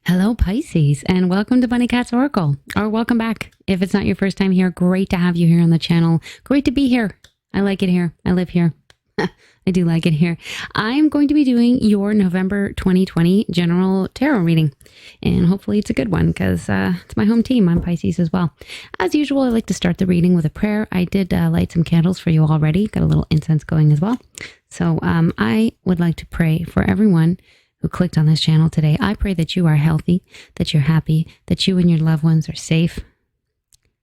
Hello, Pisces, and welcome to Bunny Cat's Oracle, or welcome back. If it's not your first time here, great to have you here on the channel. Great to be here. I like it here. I live here. I do like it here. I'm going to be doing your November 2020 general tarot reading, and hopefully it's a good one because it's my home team. I'm Pisces as well. As usual, I like to start the reading with a prayer. I did light some candles for you already. Got a little incense going as well. So I would like to pray for everyone who clicked on this channel today. I pray that you are healthy, that you're happy, that you and your loved ones are safe,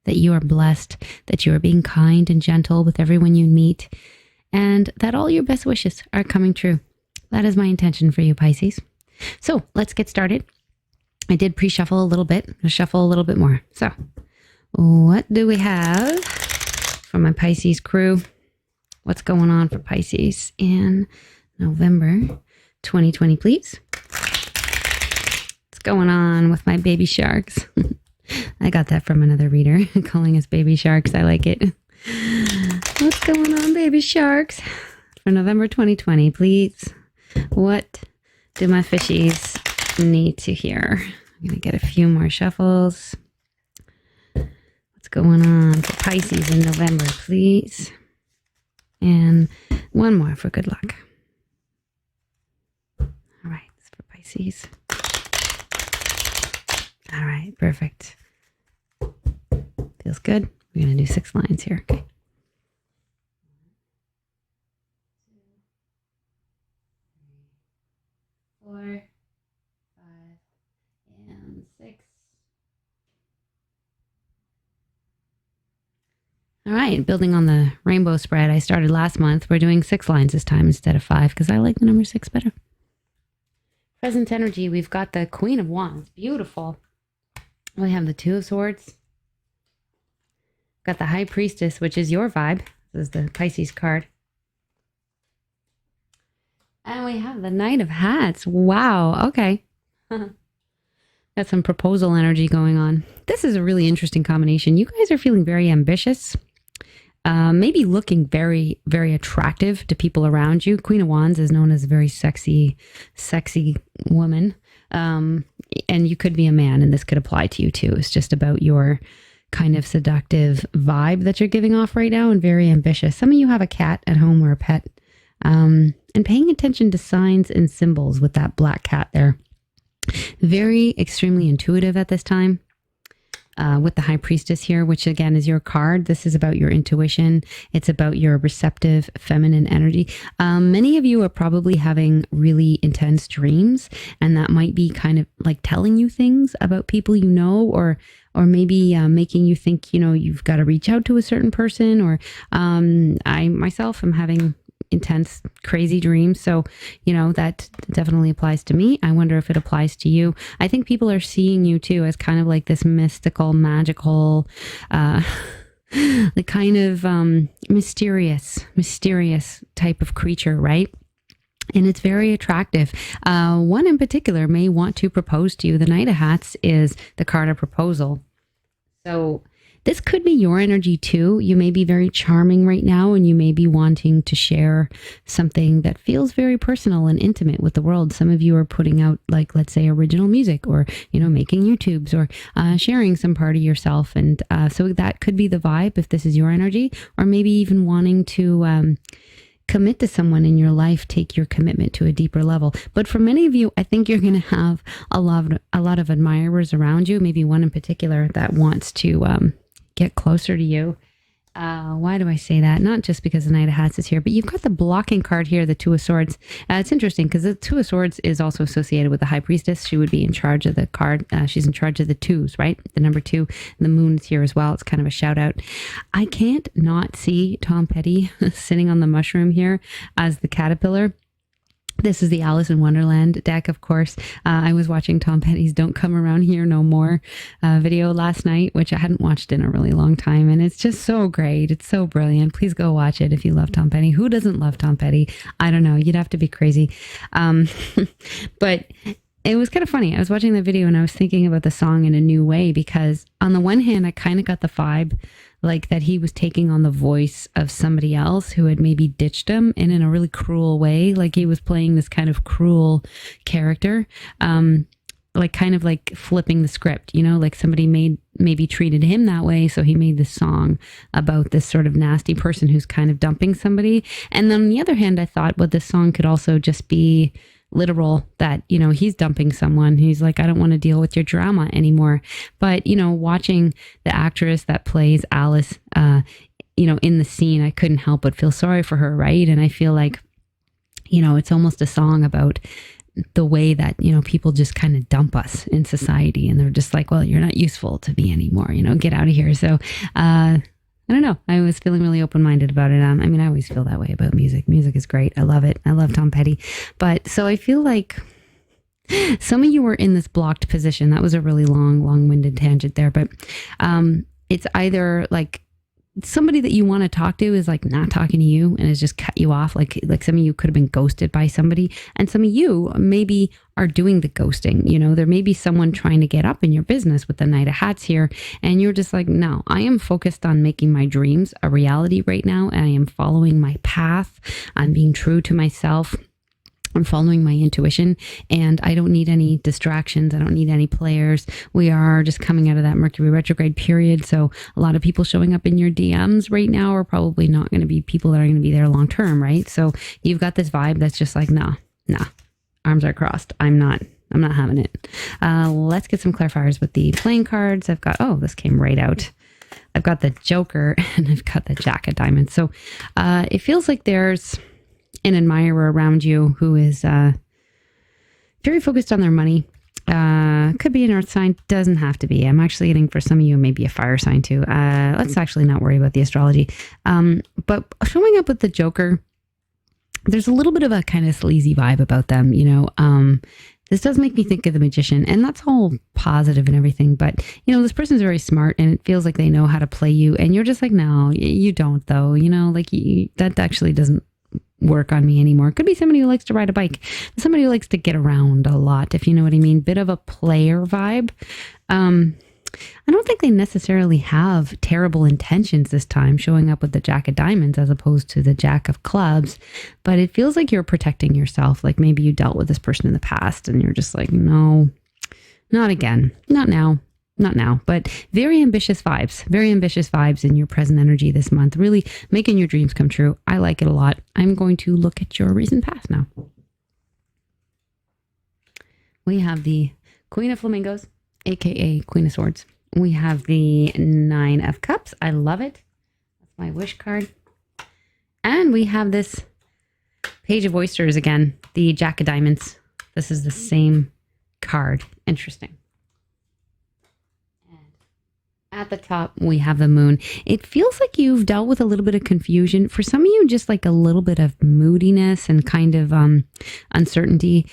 that you are blessed, that you are being kind and gentle with everyone you meet, and that all your best wishes are coming true. That is my intention for you, Pisces. So let's get started. I did pre-shuffle a little bit. I'll shuffle a little bit more. So what do we have for my Pisces crew? What's going on for Pisces in November 2020, please? What's going on with my baby sharks? I got that from another reader calling us baby sharks. I like it. What's going on, baby sharks? For November 2020, please. What do my fishies need to hear? I'm going to get a few more shuffles. What's going on for Pisces in November, please? And one more for good luck. All right, it's for Pisces. All right, perfect. Feels good. We're going to do 6 lines here. Okay. 4, 5, and 6. All right, building on the rainbow spread I started last month, we're doing 6 lines this time instead of 5 because I like the number 6 better. Present energy, we've got the Queen of Wands. Beautiful. We have the Two of Swords. Got the High Priestess, which is your vibe. This is the Pisces card. And we have the Knight of Hats. Wow. Okay. Got some proposal energy going on. This is a really interesting combination. You guys are feeling very ambitious. Maybe looking very, very attractive to people around you. Queen of Wands is known as a very sexy woman. And you could be a man, and this could apply to you too. It's just about your kind of seductive vibe that you're giving off right now, and very ambitious. Some of you have a cat at home or a pet, and paying attention to signs and symbols with that black cat there. Very extremely intuitive at this time. With the High Priestess here, which again is your card. This is about your intuition. It's about your receptive feminine energy. Many of you are probably having really intense dreams, and that might be kind of like telling you things about people you know, or maybe making you think, you've got to reach out to a certain person, or I myself am having intense, crazy dreams. So, that definitely applies to me. I wonder if it applies to you. I think people are seeing you too as kind of like this mystical, magical, the kind of mysterious type of creature, right? And it's very attractive. One in particular may want to propose to you. The Knight of Hats is the card of proposal. So this could be your energy too. You may be very charming right now, and you may be wanting to share something that feels very personal and intimate with the world. Some of you are putting out, like, let's say, original music, or, making YouTubes, or sharing some part of yourself. And so that could be the vibe if this is your energy, or maybe even wanting to commit to someone in your life, take your commitment to a deeper level. But for many of you, I think you're going to have a lot of admirers around you, maybe one in particular that wants to get closer to you. Why do I say that? Not just because the Knight of Hats is here, but you've got the blocking card here, the Two of Swords. It's interesting because the Two of Swords is also associated with the High Priestess. She would be in charge of the card. She's in charge of the twos, right? The number 2. The moon's here as well. It's kind of a shout out. I can't not see Tom Petty sitting on the mushroom here as the caterpillar. This is the Alice in Wonderland deck, of course. I was watching Tom Petty's Don't Come Around Here No More video last night, which I hadn't watched in a really long time. And it's just so great. It's so brilliant. Please go watch it if you love Tom Petty. Who doesn't love Tom Petty? I don't know. You'd have to be crazy. But it was kind of funny. I was watching the video and I was thinking about the song in a new way, because on the one hand, I kind of got the vibe like that he was taking on the voice of somebody else who had maybe ditched him, and in a really cruel way. Like he was playing this kind of cruel character. like kind of like flipping the script, like somebody maybe treated him that way. So he made this song about this sort of nasty person who's kind of dumping somebody. And then on the other hand, I thought, well, this song could also just be literal that, he's dumping someone. He's like, I don't want to deal with your drama anymore. But, watching the actress that plays Alice, in the scene, I couldn't help but feel sorry for her. Right. And I feel like, it's almost a song about the way that, people just kind of dump us in society, and they're just like, well, you're not useful to me anymore, get out of here. So, I don't know. I was feeling really open-minded about it. I always feel that way about music. Music is great. I love it. I love Tom Petty. But so I feel like some of you were in this blocked position. That was a really long-winded tangent there. But it's either like somebody that you want to talk to is like not talking to you and has just cut you off. Like some of you could have been ghosted by somebody, and some of you maybe are doing the ghosting. There may be someone trying to get up in your business with the Knight of Hats here, and you're just like, no, I am focused on making my dreams a reality right now, and I am following my path. I'm being true to myself. I'm following my intuition, and I don't need any distractions. I don't need any players. We are just coming out of that Mercury retrograde period. So a lot of people showing up in your DMs right now are probably not going to be people that are going to be there long term, right? So you've got this vibe that's just like, nah, arms are crossed. I'm not having it. Let's get some clarifiers with the playing cards. I've got, this came right out. I've got the Joker and I've got the Jack of Diamonds. So it feels like there's an admirer around you who is very focused on their money. Could be an earth sign, doesn't have to be. I'm actually getting, for some of you, maybe a fire sign too. Let's actually not worry about the astrology. But showing up with the Joker, there's a little bit of a kind of sleazy vibe about them, This does make me think of the Magician, and that's all positive and everything. But, this person's very smart, and it feels like they know how to play you. And you're just like, no, you don't, though. That actually doesn't work on me anymore. It could be somebody who likes to ride a bike, somebody who likes to get around a lot, if you know what I mean. Bit of a player vibe. I don't think they necessarily have terrible intentions this time, showing up with the Jack of Diamonds as opposed to the Jack of Clubs. But it feels like you're protecting yourself. Like maybe you dealt with this person in the past and you're just like, no, not again. Not now. Not now, but very ambitious vibes in your present energy this month, really making your dreams come true. I like it a lot. I'm going to look at your recent past now. We have the Queen of Flamingos, aka Queen of Swords. We have the Nine of Cups. I love it. That's my wish card. And we have this Page of Oysters again, the Jack of Diamonds. This is the same card. Interesting. At the top, we have the Moon. It feels like you've dealt with a little bit of confusion. For some of you, just like a little bit of moodiness and kind of uncertainty.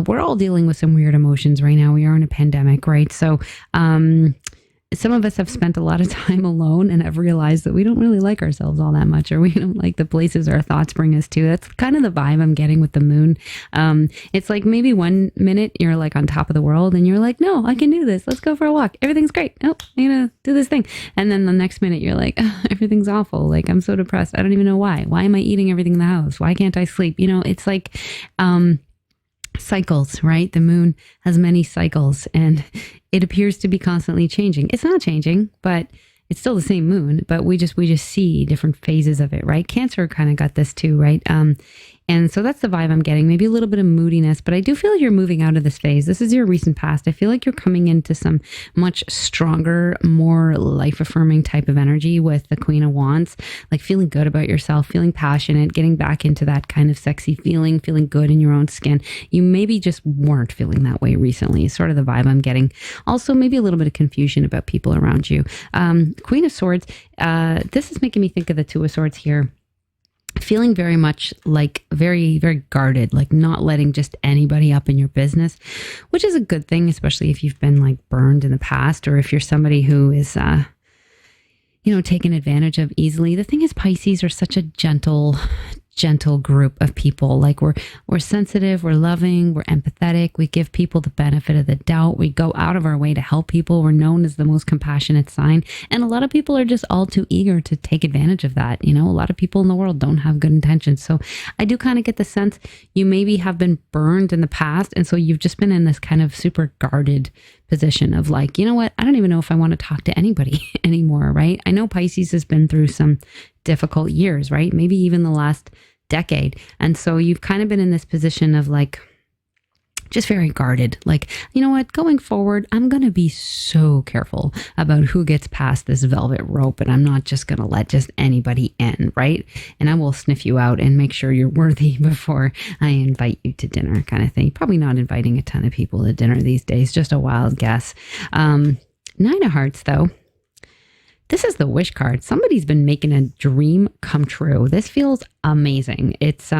We're all dealing with some weird emotions right now. We are in a pandemic, right? So some of us have spent a lot of time alone and have realized that we don't really like ourselves all that much, or we don't like the places our thoughts bring us to. That's kind of the vibe I'm getting with the Moon. It's like maybe one minute you're like on top of the world and you're like, no, I can do this. Let's go for a walk. Everything's great. Oh, I'm going to do this thing. And then the next minute you're like, oh, everything's awful. Like I'm so depressed. I don't even know why. Why am I eating everything in the house? Why can't I sleep? It's like, cycles, right? The Moon has many cycles and it appears to be constantly changing. It's not changing, but it's still the same moon, but we just see different phases of it, right? Cancer kind of got this too, right? And so that's the vibe I'm getting. Maybe a little bit of moodiness, but I do feel like you're moving out of this phase. This is your recent past. I feel like you're coming into some much stronger, more life-affirming type of energy with the Queen of Wands, like feeling good about yourself, feeling passionate, getting back into that kind of sexy feeling good in your own skin. You maybe just weren't feeling that way recently, is sort of the vibe I'm getting. Also, maybe a little bit of confusion about people around you. Queen of Swords, this is making me think of the Two of Swords here. Feeling very much like very, very guarded, like not letting just anybody up in your business, which is a good thing, especially if you've been like burned in the past, or if you're somebody who is, taken advantage of easily. The thing is, Pisces are such a gentle gentle group of people. Like we're sensitive, we're loving, we're empathetic, we give people the benefit of the doubt, we go out of our way to help people, we're known as the most compassionate sign. And a lot of people are just all too eager to take advantage of that. You know, a lot of people in the world don't have good intentions. So I do kind of get the sense you maybe have been burned in the past, and so you've just been in this kind of super guarded position of like, you know what, I don't even know if I want to talk to anybody anymore, right? I know Pisces has been through some difficult years, right? Maybe even the last decade. And so you've kind of been in this position of like, just very guarded. Like, you know what, going forward, I'm going to be so careful about who gets past this velvet rope, and I'm not just going to let just anybody in, right? And I will sniff you out and make sure you're worthy before I invite you to dinner, kind of thing. Probably not inviting a ton of people to dinner these days, just a wild guess. Nine of Hearts, though. This is the wish card. Somebody's been making a dream come true. This feels amazing. It's,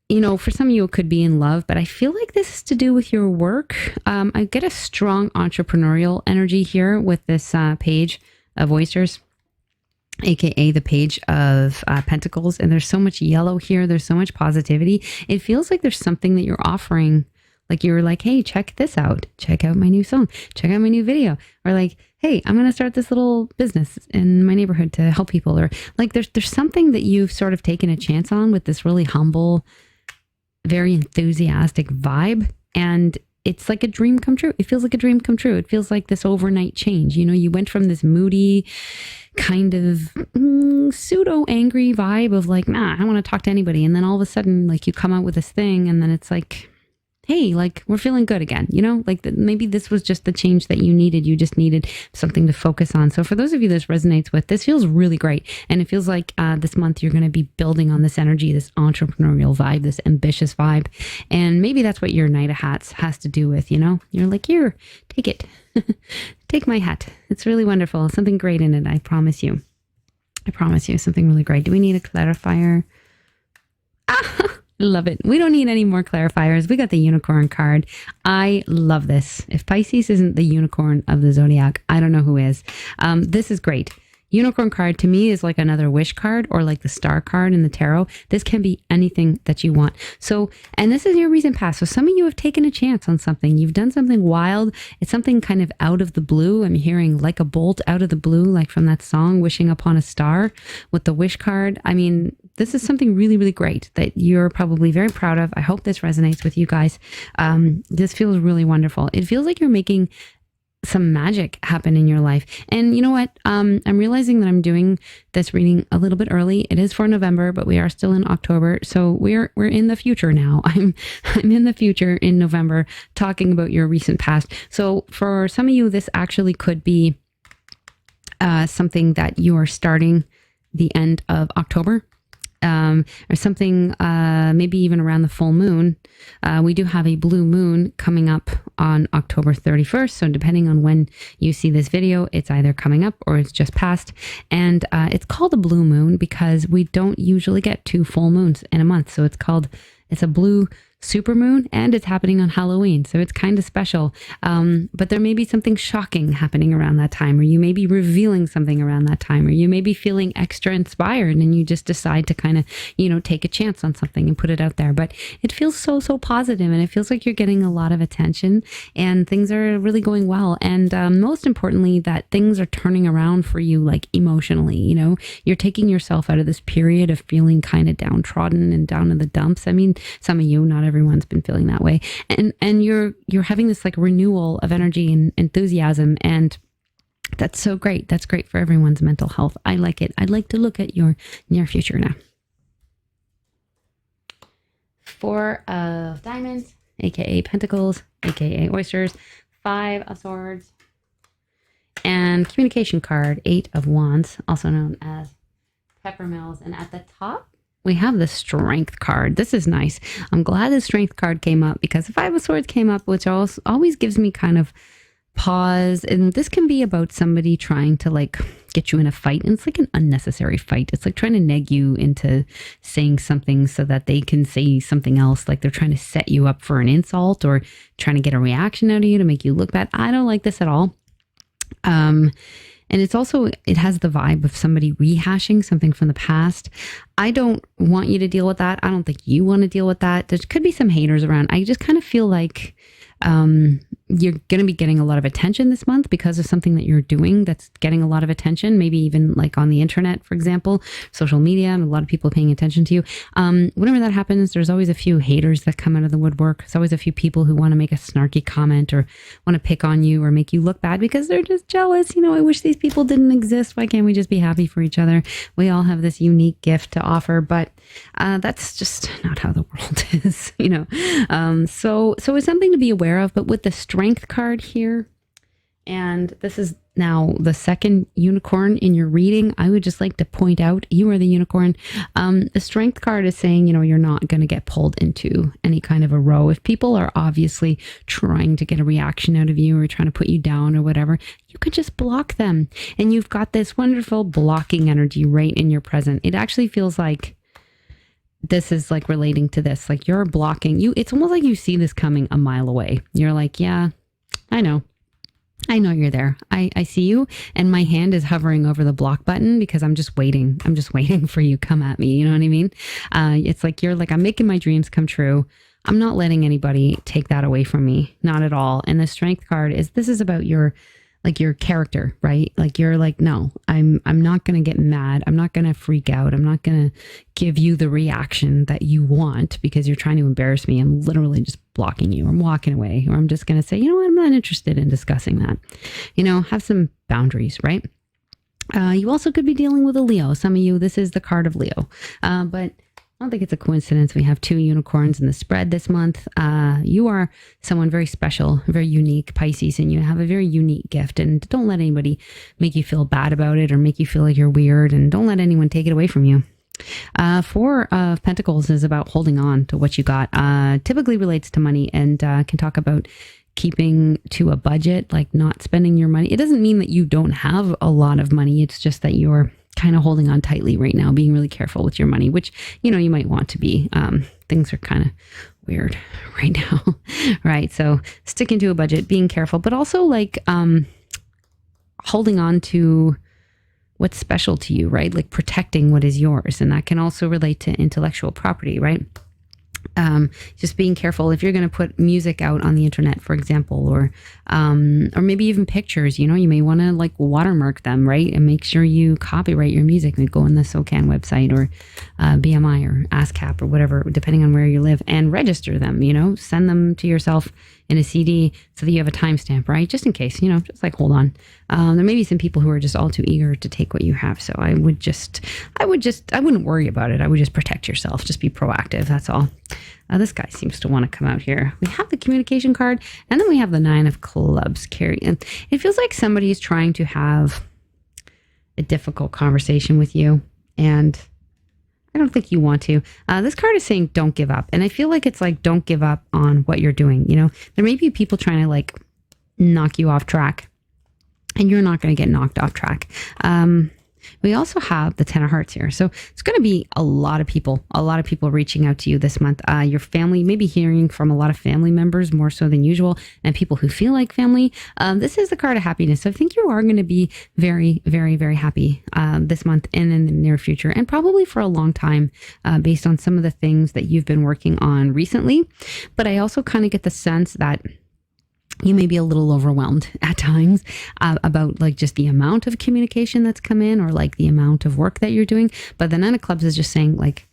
you know, for some of you, it could be in love, but I feel like this is to do with your work. I get a strong entrepreneurial energy here with this page of oysters, aka the page of pentacles. And there's so much yellow here. There's so much positivity. It feels like there's something that you're offering. Like you're like, hey, check this out. Check out my new song. Check out my new video. Or like, hey, I'm going to start this little business in my neighborhood to help people. Or like there's something that you've sort of taken a chance on with this really humble, very enthusiastic vibe. And it's like a dream come true. It feels like a dream come true. It feels like this overnight change. You know, you went from this moody kind of pseudo angry vibe of like, nah, I don't want to talk to anybody. And then all of a sudden, like you come out with this thing and then it's like, hey, like we're feeling good again, you know, like maybe this was just the change that you needed. You just needed something to focus on. So for those of you this resonates with, this feels really great. And it feels like this month you're going to be building on this energy, this entrepreneurial vibe, this ambitious vibe. And maybe that's what your Knight of Hats has to do with, you know, you're like, here, take it. Take my hat. It's really wonderful. Something great in it. I promise you. I promise you something really great. Do we need a clarifier? Love it. We don't need any more clarifiers. We got the unicorn card. I love this. If Pisces isn't the unicorn of the zodiac, I don't know who is. This is great. Unicorn card to me is like another wish card or like the star card in the tarot. This can be anything that you want. So, and this is your recent past. So some of you have taken a chance on something. You've done something wild. It's something kind of out of the blue. I'm hearing like a bolt out of the blue, like from that song, Wishing Upon a Star with the wish card. I mean, this is something really, really great that you're probably very proud of. I hope this resonates with you guys. This feels really wonderful. It feels like you're making some magic happen in your life. And you know what? I'm realizing that I'm doing this reading a little bit early. It is for November, but we are still in October. So we're in the future now. I'm in the future in November talking about your recent past. So for some of you, this actually could be something that you are starting the end of October. Or something, maybe even around the full moon. We do have a blue moon coming up on October 31st. So depending on when you see this video, it's either coming up or it's just passed. And it's called a blue moon because we don't usually get 2 full moons in a month. So it's a blue super moon and it's happening on Halloween. So it's kind of special. But there may be something shocking happening around that time, or you may be revealing something around that time, or you may be feeling extra inspired and you just decide to kind of, you know, take a chance on something and put it out there. But it feels so positive and it feels like you're getting a lot of attention and things are really going well. And most importantly, that things are turning around for you, like emotionally, you know, you're taking yourself out of this period of feeling kind of downtrodden and down in the dumps. I mean, some of you, not everyone's been feeling that way. And you're having this like renewal of energy and enthusiasm. And that's so great. That's great for everyone's mental health. I like it. I'd like to look at your near future now. 4 of Diamonds, aka Pentacles, aka Oysters, 5 of Swords, and Communication card, 8 of Wands, also known as Peppermills. And at the top, we have the Strength card. This is nice. I'm glad the Strength card came up because the 5 of Swords came up, which always gives me kind of pause. And this can be about somebody trying to like get you in a fight. And it's like an unnecessary fight. It's like trying to neg you into saying something so that they can say something else. Like they're trying to set you up for an insult or trying to get a reaction out of you to make you look bad. I don't like this at all. And it's also, it has the vibe of somebody rehashing something from the past. I don't want you to deal with that. I don't think you want to deal with that. There could be some haters around. I just kind of feel like you're going to be getting a lot of attention this month because of something that you're doing that's getting a lot of attention, maybe even like on the internet, for example, social media, and a lot of people paying attention to you. Whenever that happens, there's always a few haters that come out of the woodwork. There's always a few people who want to make a snarky comment or want to pick on you or make you look bad because they're just jealous. I wish these people didn't exist. Why can't we just be happy for each other? We all have this unique gift to offer, but that's just not how the world is, So it's something to be aware of, but with the Strength card here, and this is now the second unicorn in your reading, I would just like to point out you are the unicorn. The Strength card is saying, you're not going to get pulled into any kind of a row. If people are obviously trying to get a reaction out of you or trying to put you down or whatever, you could just block them. And you've got this wonderful blocking energy right in your present. It actually feels like this is like relating to this, like you're blocking you. It's almost like you see this coming a mile away. You're like, yeah, I know you're there. I see you. And my hand is hovering over the block button because I'm just waiting. I'm just waiting for you to come at me. You know what I mean? It's like, you're like, I'm making my dreams come true. I'm not letting anybody take that away from me. Not at all. And the Strength card this is about your character, right? Like you're like, no, I'm not going to get mad. I'm not going to freak out. I'm not going to give you the reaction that you want because you're trying to embarrass me. I'm literally just blocking you. I'm walking away, or I'm just going to say, what? I'm not interested in discussing that. Have some boundaries, right? You also could be dealing with a Leo. Some of you, this is the card of Leo. But I don't think it's a coincidence we have 2 unicorns in the spread this month. You are someone very special, very unique, Pisces, and you have a very unique gift. And don't let anybody make you feel bad about it or make you feel like you're weird. And don't let anyone take it away from you. 4 of Pentacles is about holding on to what you got. Typically relates to money and can talk about keeping to a budget, like not spending your money. It doesn't mean that you don't have a lot of money. It's just that you're kind of holding on tightly right now, being really careful with your money, which, you might want to be. Things are kind of weird right now, right? So sticking to a budget, being careful, but also like holding on to what's special to you, right? Like protecting what is yours. And that can also relate to intellectual property, right? Just being careful if you're going to put music out on the internet, for example, or maybe even pictures, you may want to like watermark them, right? And make sure you copyright your music. Like go on the SOCAN website or BMI or ASCAP or whatever, depending on where you live, and register them, send them to yourself in a CD so that you have a timestamp, right? Just in case, just like hold on. There may be some people who are just all too eager to take what you have. So I wouldn't worry about it. I would just protect yourself. Just be proactive. That's all. This guy seems to want to come out here. We have the communication card, and then we have the 9 of Clubs carrying. It feels like somebody's trying to have a difficult conversation with you, and I don't think you want to. This card is saying don't give up. And I feel like it's like, don't give up on what you're doing. There may be people trying to like knock you off track, and you're not going to get knocked off track. We also have the 10 of Hearts here. So it's going to be a lot of people reaching out to you this month. Your family, maybe hearing from a lot of family members more so than usual, and people who feel like family. This is the card of happiness. So I think you are going to be very, very, very happy this month and in the near future, and probably for a long time based on some of the things that you've been working on recently. But I also kind of get the sense that you may be a little overwhelmed at times about like just the amount of communication that's come in, or like the amount of work that you're doing. But the 9 of Clubs is just saying like,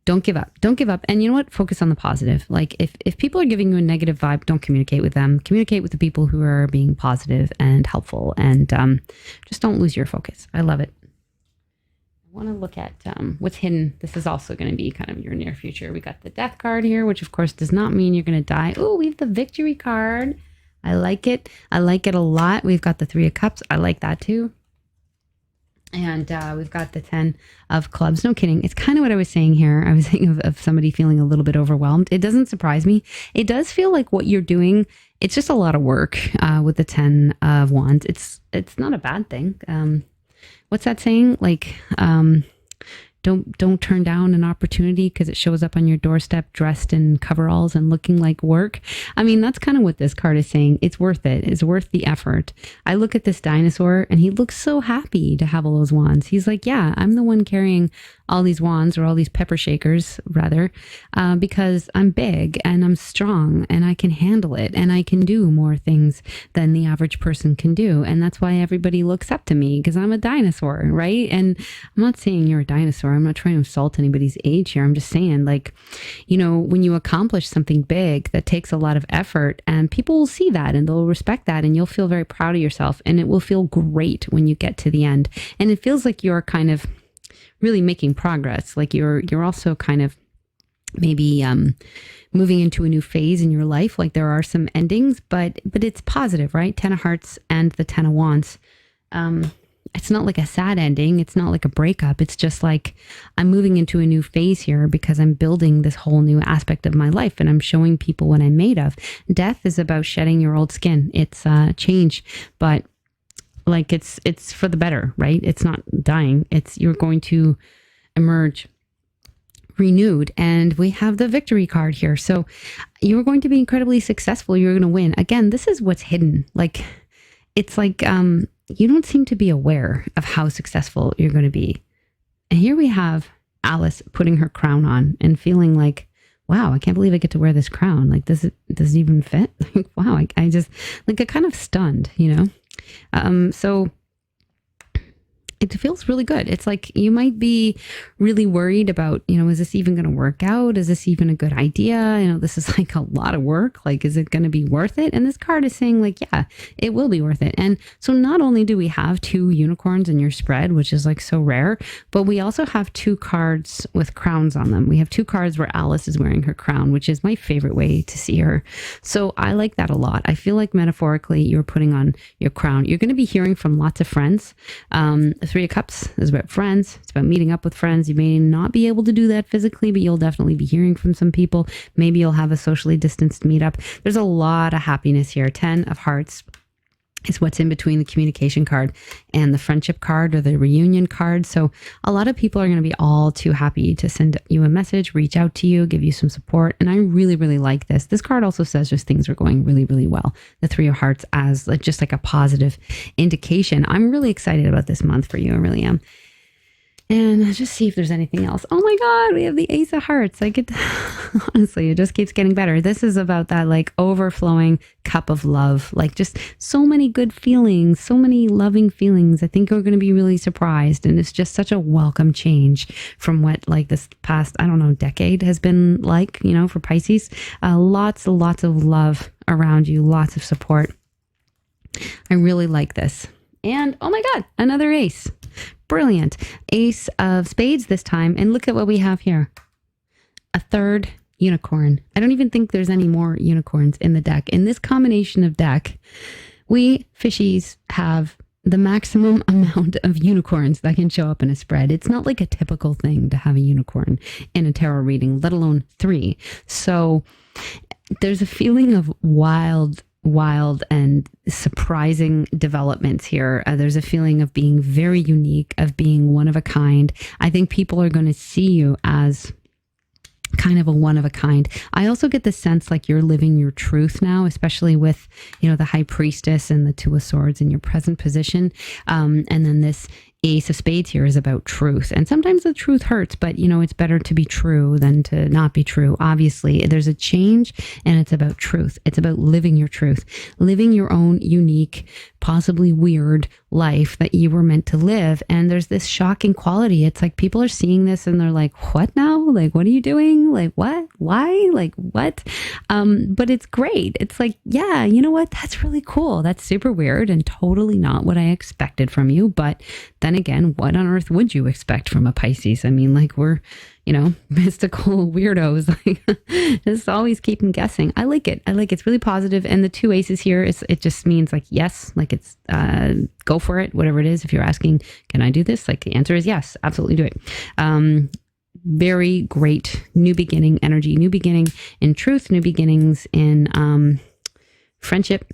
don't give up. Don't give up. And you know what? Focus on the positive. Like if people are giving you a negative vibe, don't communicate with them. Communicate with the people who are being positive and helpful, and just don't lose your focus. I love it. I want to look at what's hidden. This is also going to be kind of your near future. We got the Death card here, which of course does not mean you're going to die. Oh, we have the Victory card. I like it. I like it a lot. We've got the 3 of Cups. I like that too. And we've got the 10 of Clubs. No kidding. It's kind of what I was saying here. I was thinking of somebody feeling a little bit overwhelmed. It doesn't surprise me. It does feel like what you're doing, it's just a lot of work with the 10 of Wands. It's not a bad thing. What's that saying? Like, Don't turn down an opportunity because it shows up on your doorstep dressed in coveralls and looking like work. I mean, that's kind of what this card is saying. It's worth it. It's worth the effort. I look at this dinosaur and he looks so happy to have all those wands. He's like, yeah, I'm the one carrying all these wands, or all these pepper shakers rather, because I'm big and I'm strong and I can handle it and I can do more things than the average person can do. And that's why everybody looks up to me, because I'm a dinosaur, right? And I'm not saying you're a dinosaur. I'm not trying to insult anybody's age here. I'm just saying, like, you know, when you accomplish something big that takes a lot of effort, and people will see that and they'll respect that, and you'll feel very proud of yourself, and it will feel great when you get to the end. And it feels like you're kind of really making progress. Like you're also kind of maybe moving into a new phase in your life. Like there are some endings, but it's positive, right? 10 of Hearts and the 10 of Wands. It's not like a sad ending. It's not like a breakup. It's just like I'm moving into a new phase here because I'm building this whole new aspect of my life, and I'm showing people what I'm made of. Death is about shedding your old skin. It's change, but like it's for the better, right? It's not dying. You're going to emerge renewed. And we have the victory card here. So you're going to be incredibly successful. You're going to win. Again, this is what's hidden. Like, it's like, you don't seem to be aware of how successful you're going to be. And here we have Alice putting her crown on and feeling like, wow, I can't believe I get to wear this crown. Like, does it even fit? Like, wow, I just, like, I'm kind of stunned, you know? So it feels really good. It's like you might be really worried about, you know, is this even going to work out? Is this even a good idea? You know, this is like a lot of work. Like, is it going to be worth it? And this card is saying like, yeah, it will be worth it. And so not only do we have 2 unicorns in your spread, which is like so rare, but we also have 2 cards with crowns on them. We have 2 cards where Alice is wearing her crown, which is my favorite way to see her. So I like that a lot. I feel like metaphorically you're putting on your crown. You're going to be hearing from lots of friends. The 3 of Cups is about friends. It's about meeting up with friends. You may not be able to do that physically, but you'll definitely be hearing from some people. Maybe you'll have a socially distanced meetup. There's a lot of happiness here. 10 of Hearts is what's in between the communication card and the friendship card, or the reunion card. So a lot of people are going to be all too happy to send you a message, reach out to you, give you some support. And I really, really like this. This card also says just things are going really, really well. The 3 of Hearts as just like a positive indication. I'm really excited about this month for you. I really am. And I'll just see if there's anything else. Oh my God, we have the Ace of Hearts. Honestly, it just keeps getting better. This is about that like overflowing cup of love. Like just so many good feelings, so many loving feelings. I think we're going to be really surprised. And it's just such a welcome change from what like this past, I don't know, decade has been like, you know, for Pisces. Lots of love around you, lots of support. I really like this. And oh my God, another ace. Brilliant. Ace of Spades this time. And look at what we have here. A 3rd unicorn. I don't even think there's any more unicorns in the deck. In this combination of deck, we fishies have the maximum amount of unicorns that can show up in a spread. It's not like a typical thing to have a unicorn in a tarot reading, let alone 3. So there's a feeling of wild and surprising developments here. There's a feeling of being very unique, of being one of a kind. I think people are going to see you as kind of a one of a kind. I also get the sense like you're living your truth now, especially with, you know, the High Priestess and the 2 of Swords in your present position. And then this Ace of Spades here is about truth. And sometimes the truth hurts, but you know, it's better to be true than to not be true. Obviously, there's a change, and it's about truth. It's about living your truth, living your own unique, possibly weird life that you were meant to live. And there's this shocking quality. It's like people are seeing this and they're like, what now? Like, what are you doing? Like, what? Why? Like, what? But it's great. It's like, yeah, you know what? That's really cool. That's super weird and totally not what I expected from you. But then again, what on earth would you expect from a Pisces? I mean, like, we're, you know, mystical weirdos, like just always keep them guessing. I like it. It's really positive. And the 2 aces here, it just means like, yes, like it's, go for it, whatever it is. If you're asking, can I do this? Like the answer is yes, absolutely do it. Very great new beginning energy, new beginning in truth, new beginnings in, friendship,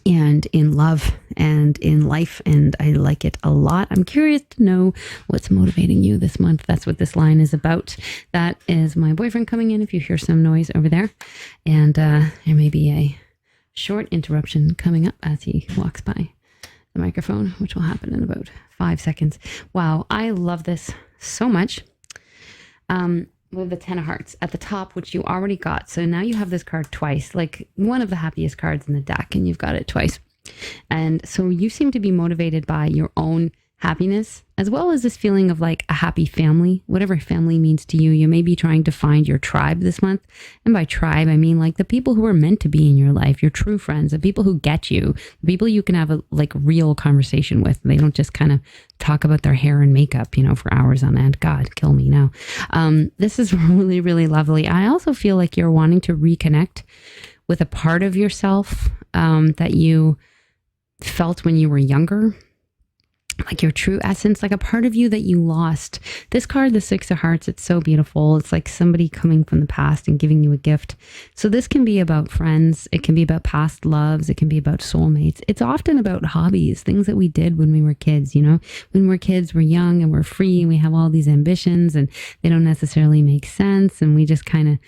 and in love and in life, and I like it a lot. I'm curious to know what's motivating you this month. That's what this line is about. That is my boyfriend coming in if you hear some noise over there, and there may be a short interruption coming up as he walks by the microphone, which will happen in about 5 seconds. Wow, I love this so much. With the 10 of hearts at the top, which you already got. So now you have this card twice, like one of the happiest cards in the deck, and you've got it twice. And so you seem to be motivated by your own happiness, as well as this feeling of like a happy family, whatever family means to you. You may be trying to find your tribe this month. And by tribe, I mean like the people who are meant to be in your life, your true friends, the people who get you, the people you can have a like real conversation with. They don't just kind of talk about their hair and makeup, for hours on end. God, kill me now. This is really, really lovely. I also feel like you're wanting to reconnect with a part of yourself that you felt when you were younger, like your true essence, like a part of you that you lost. This card, the 6 of hearts, it's so beautiful. It's like somebody coming from the past and giving you a gift. So this can be about friends. It can be about past loves. It can be about soulmates. It's often about hobbies, things that we did when we were kids. When we're kids, we're young and we're free and we have all these ambitions and they don't necessarily make sense. And we just kind of,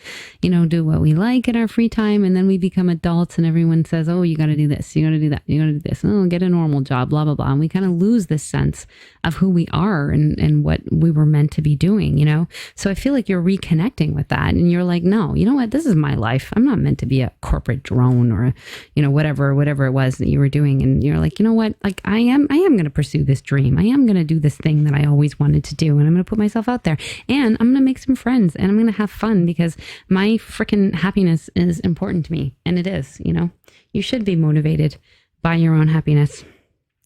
do what we like in our free time. And then we become adults and everyone says, oh, you got to do this. You got to do that. You got to do this. Oh, get a normal job, blah, blah, blah. And we kind of lose this sense of who we are and what we were meant to be doing, So I feel like you're reconnecting with that and you're like, no, you know what? This is my life. I'm not meant to be a corporate drone or, whatever it was that you were doing. And you're like, you know what? Like I am going to pursue this dream. I am going to do this thing that I always wanted to do. And I'm going to put myself out there and I'm going to make some friends and I'm going to have fun because my freaking happiness is important to me. And it is, you should be motivated by your own happiness.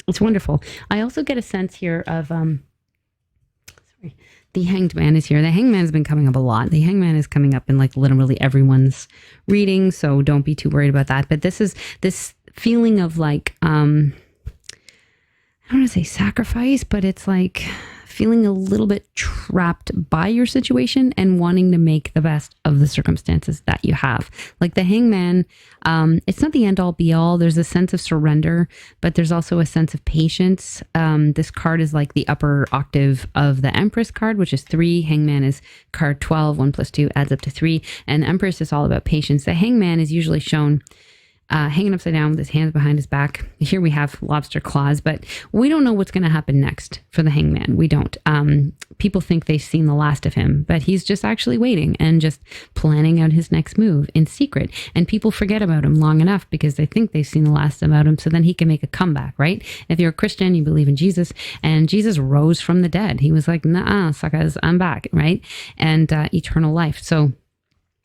It's wonderful. I also get a sense here of, the Hanged Man is here. The Hanged Man's been coming up a lot. The Hanged Man is coming up in like literally everyone's reading. So don't be too worried about that. But this is this feeling of like, I don't want to say sacrifice, but it's like feeling a little bit trapped by your situation and wanting to make the best of the circumstances that you have. Like the Hangman, it's not the end all be all. There's a sense of surrender, but there's also a sense of patience. This card is like the upper octave of the Empress card, which is 3. Hangman is card 12. 1 + 2 adds up to 3. And the Empress is all about patience. The Hangman is usually shown hanging upside down with his hands behind his back. Here we have lobster claws, but we don't know what's going to happen next for the Hangman. We don't. People think they've seen the last of him, but he's just actually waiting and just planning out his next move in secret. And people forget about him long enough because they think they've seen the last about him, so then he can make a comeback, right? If you're a Christian, you believe in Jesus, and Jesus rose from the dead. He was like, nah, suckers, I'm back, right? And eternal life.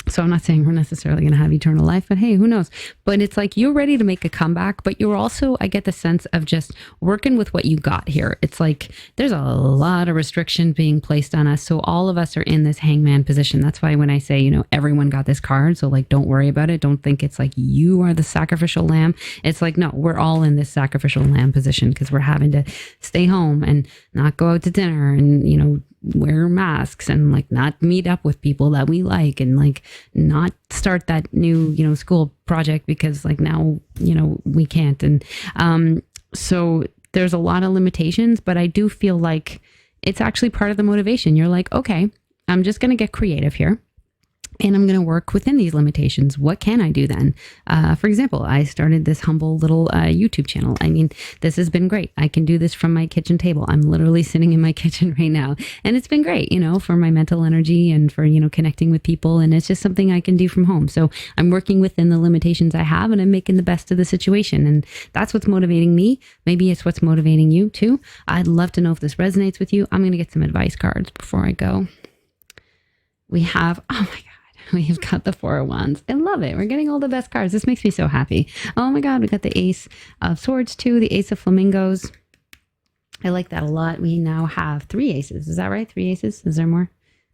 So I'm not saying we're necessarily going to have eternal life, but hey, who knows? But it's like you're ready to make a comeback, but you're also, I get the sense of just working with what you got here. It's like there's a lot of restriction being placed on us. So all of us are in this hangman position. That's why when I say, everyone got this card. So like, don't worry about it. Don't think it's like you are the sacrificial lamb. It's like, no, we're all in this sacrificial lamb position because we're having to stay home and not go out to dinner and, wear masks and like not meet up with people that we like and like not start that new school project because like now we can't. And so there's a lot of limitations, but I do feel like it's actually part of the motivation. You're like, okay, I'm just going to get creative here and I'm going to work within these limitations. What can I do then? For example, I started this humble little YouTube channel. I mean, this has been great. I can do this from my kitchen table. I'm literally sitting in my kitchen right now. And it's been great, for my mental energy and for, connecting with people. And it's just something I can do from home. So I'm working within the limitations I have and I'm making the best of the situation. And that's what's motivating me. Maybe it's what's motivating you too. I'd love to know if this resonates with you. I'm going to get some advice cards before I go. We have, oh my God. We've got the 4 of Wands. I love it. We're getting all the best cards. This makes me so happy. Oh my God. We got the Ace of Swords too. The Ace of Flamingos. I like that a lot. We now have 3 aces. Is that right? 3 aces? Is there more?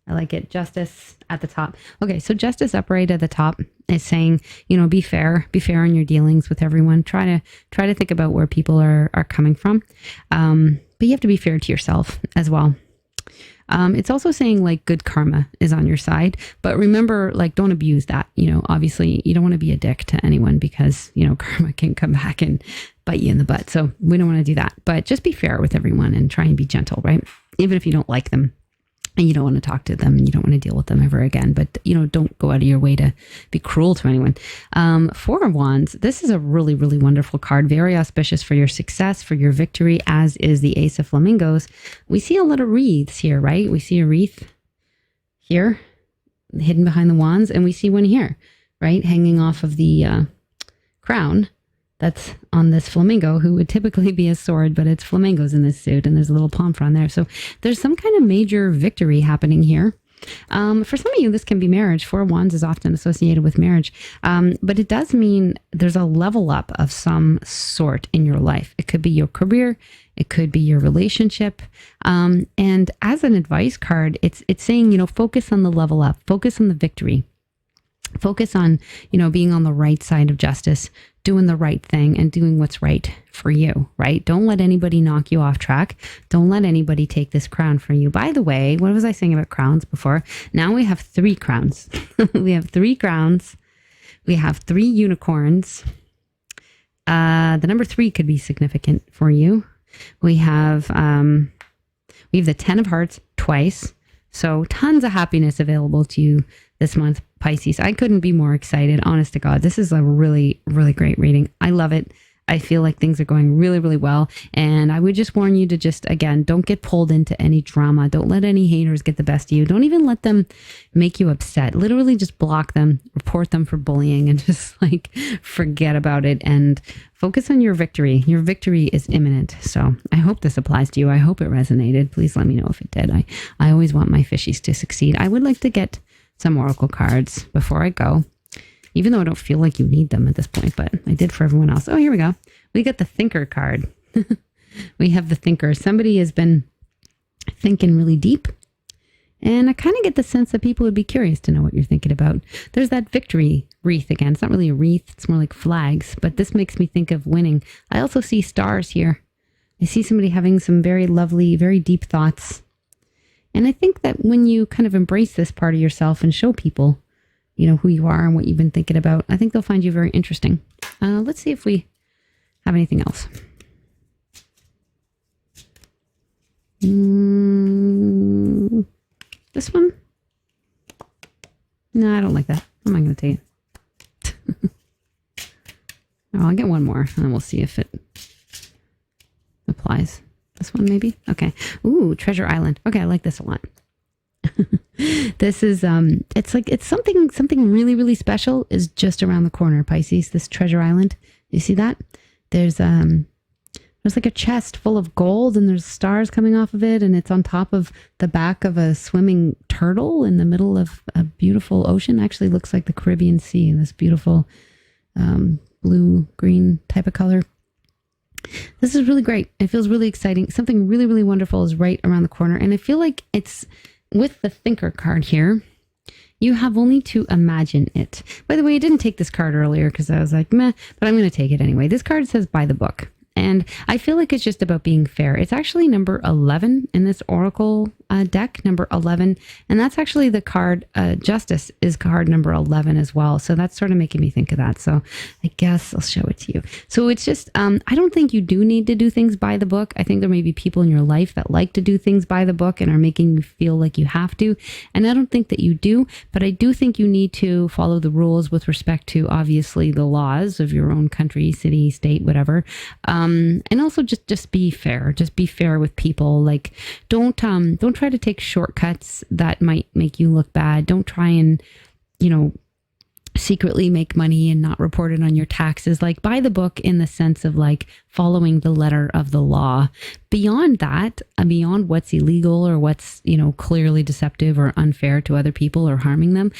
I like it. Justice at the top. Okay. So Justice upright at the top is saying, be fair. Be fair in your dealings with everyone. Try to think about where people are coming from. But you have to be fair to yourself as well. It's also saying like good karma is on your side, but remember, like, don't abuse that. Obviously you don't want to be a dick to anyone because, karma can come back and bite you in the butt. So we don't want to do that, but just be fair with everyone and try and be gentle, right? Even if you don't like them and you don't want to talk to them and you don't want to deal with them ever again, but don't go out of your way to be cruel to anyone. Four of Wands, this is a really, really wonderful card, very auspicious for your success, for your victory, as is the Ace of Flamingos. We see a lot of wreaths here, right? We see a wreath here hidden behind the wands, and we see one here, right, hanging off of the crown that's on this flamingo, who would typically be a sword, but it's flamingos in this suit, and there's a little palm frond there. So there's some kind of major victory happening here. For some of you, this can be marriage. Four of Wands is often associated with marriage, but it does mean there's a level up of some sort in your life. It could be your career, it could be your relationship, and as an advice card, it's saying, focus on the level up, focus on the victory. Focus on, being on the right side of justice, doing the right thing and doing what's right for you, right? Don't let anybody knock you off track. Don't let anybody take this crown from you. By the way, what was I saying about crowns before? Now we have 3 crowns. We have 3 crowns. We have 3 unicorns. The number 3 could be significant for you. We have the 10 of Hearts twice. So tons of happiness available to you this month, Pisces. I couldn't be more excited. Honest to God, this is a really, really great reading. I love it. I feel like things are going really, really well. And I would just warn you to just, again, don't get pulled into any drama. Don't let any haters get the best of you. Don't even let them make you upset. Literally just block them, report them for bullying, and just forget about it and focus on your victory. Your victory is imminent. So I hope this applies to you. I hope it resonated. Please let me know if it did. I always want my fishies to succeed. I would like to get some oracle cards before I go, even though I don't feel like you need them at this point, but I did for everyone else. Oh, here we go. We got the Thinker card. We have the Thinker. Somebody has been thinking really deep, and I kind of get the sense that people would be curious to know what you're thinking about. There's that victory wreath again. It's not really a wreath. It's more like flags, but this makes me think of winning. I also see stars here. I see somebody having some very lovely, very deep thoughts. And I think that when you kind of embrace this part of yourself and show people, who you are and what you've been thinking about, I think they'll find you very interesting. Let's see if we have anything else. This one? No, I don't like that. I'm not going to take it. I'll get one more and then we'll see if it applies. This one maybe? Okay. Ooh, Treasure Island. Okay, I like this a lot. This is it's something really, really special is just around the corner, Pisces. This Treasure Island. You see that? There's like a chest full of gold and there's stars coming off of it, and it's on top of the back of a swimming turtle in the middle of a beautiful ocean. Actually looks like the Caribbean Sea in this beautiful blue green type of color. This is really great. It feels really exciting. Something really, really wonderful is right around the corner. And I feel like it's with the Thinker card here. You have only to imagine it. By the way, I didn't take this card earlier because I was like, meh, but I'm going to take it anyway. This card says buy the book. And I feel like it's just about being fair. It's actually number 11 in this Oracle deck, number 11. And that's actually the card, Justice is card number 11 as well. So that's sort of making me think of that. So I guess I'll show it to you. So it's just, I don't think you do need to do things by the book. I think there may be people in your life that like to do things by the book and are making you feel like you have to. And I don't think that you do, but I do think you need to follow the rules with respect to obviously the laws of your own country, city, state, whatever. And also just be fair. Just be fair with people. Like, don't try to take shortcuts that might make you look bad. Don't try and, secretly make money and not report it on your taxes. Like, buy the book in the sense of like following the letter of the law. Beyond that, beyond what's illegal or what's, clearly deceptive or unfair to other people or harming them,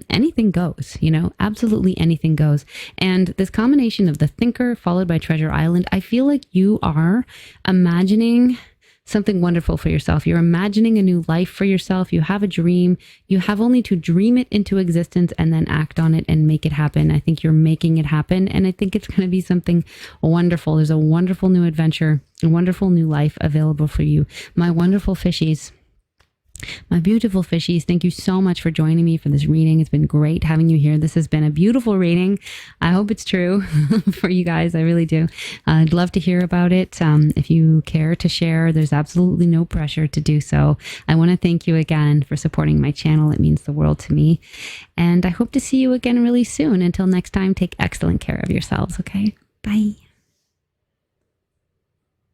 anything goes, absolutely anything goes. And this combination of the Thinker followed by Treasure Island, I feel like you are imagining something wonderful for yourself. You're imagining a new life for yourself. You have a dream. You have only to dream it into existence and then act on it and make it happen. I think you're making it happen. And I think it's going to be something wonderful. There's a wonderful new adventure, a wonderful new life available for you. My wonderful fishies. My beautiful fishies, thank you so much for joining me for this reading. It's been great having you here. This has been a beautiful reading. I hope it's true for you guys. I really do. I'd love to hear about it. If you care to share, there's absolutely no pressure to do so. I want to thank you again for supporting my channel. It means the world to me. And I hope to see you again really soon. Until next time, take excellent care of yourselves, okay? Bye.